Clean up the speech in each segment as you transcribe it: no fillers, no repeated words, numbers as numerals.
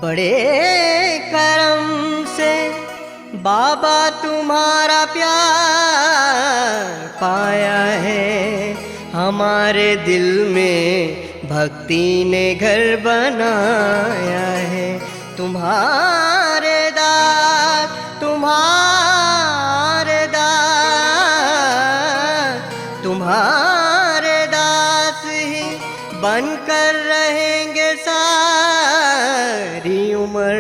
बड़े करम से बाबा तुम्हारा प्यार पाया है, हमारे दिल में भक्ति ने घर बनाया है। तुम्हारे दास तुम्हारे दास तुम्हारे दास ही बनकर रहेंगे सारी उम्र,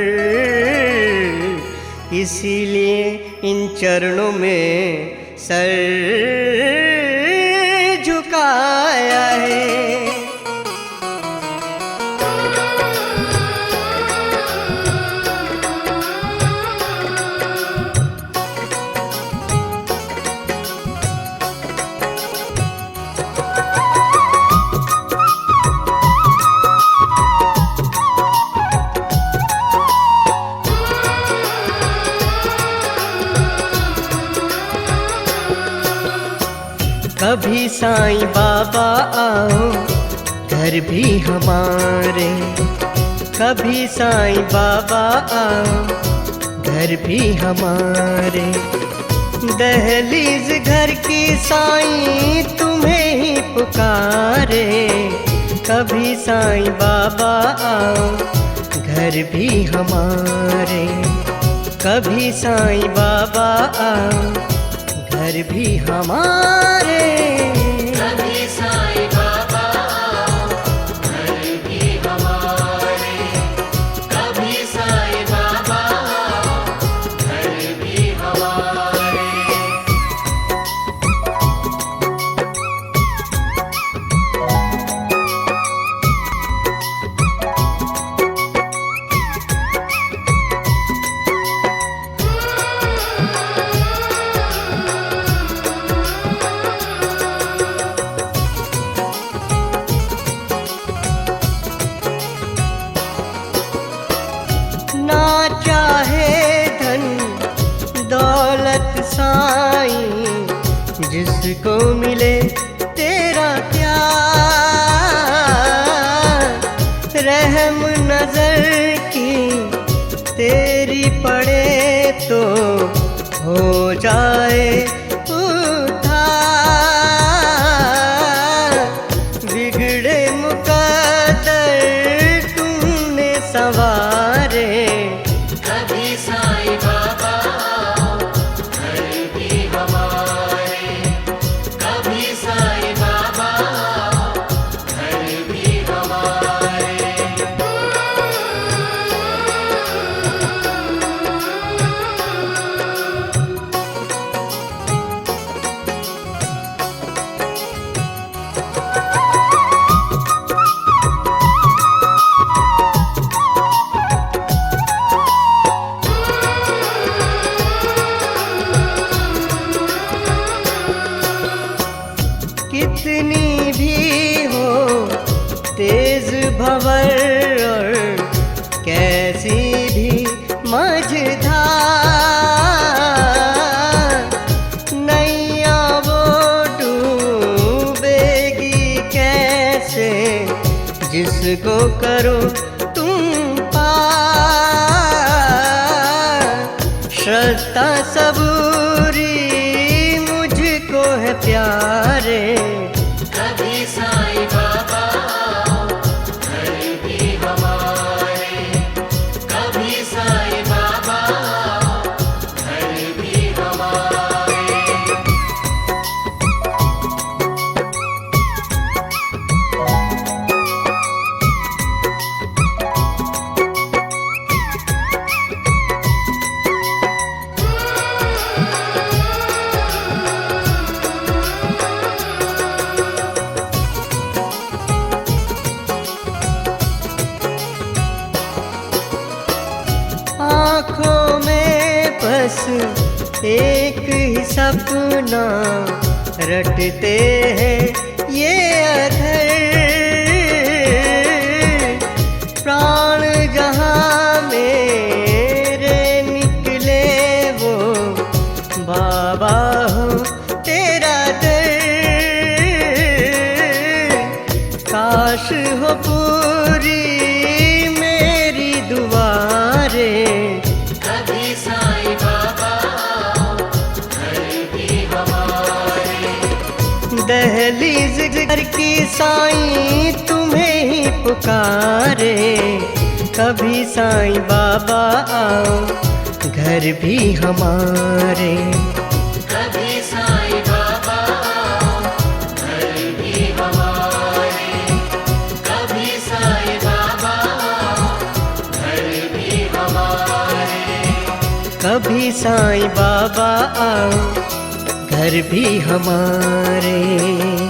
इसीलिए इन चरणों में सर झुकाया है। कभी साईं बाबा आओ घर भी हमारे, कभी साईं बाबा आओ घर भी हमारे। दहलीज घर की साईं तुम्हें ही पुकारे, कभी साईं बाबा आओ घर भी हमारे। कभी साईं बाबा आओ घर भी हमारे। कभी साईं बाबा आओ घर भी हमारे, कभी साईं बाबा आओ घर भी हमारे। ना चाहे धन दौलत साईं, जिसको मिले तेरा प्यार। रहम नजर की तेरी पड़े तो हो जाए उद्धार। बिगड़े मुकद्दर तुमने संवारे, कभी साईं बाबा आओ घर भी हमारे, कभी साईं बाबा आओ घर भी हमारे। कितनी भी हो तेज भंवर और कैसी भी मझधार, नैया वो डूबेगी कैसे जिसको करो तुम पार। श्रद्धा सबूरी मुझको है प्यारे, कभी साईं बाबा आओ घर भी हमारे, कभी साईं बाबा आओ घर भी हमारे। आँखों में बस एक ही सपना रटते हैं ये अधर। प्राण जहाँ मेरे निकले वो बाबा हो तेरा दर। काश हो पूरी मेरी दुआ साईं तुम्हें ही पुकारे। कभी साईं बाबा आओ घर भी हमारे। कभी साईं बाबा आओ घर भी हमारे। कभी साईं बाबा आओ घर भी हमारे। कभी साईं बाबा आओ घर भी हमारे।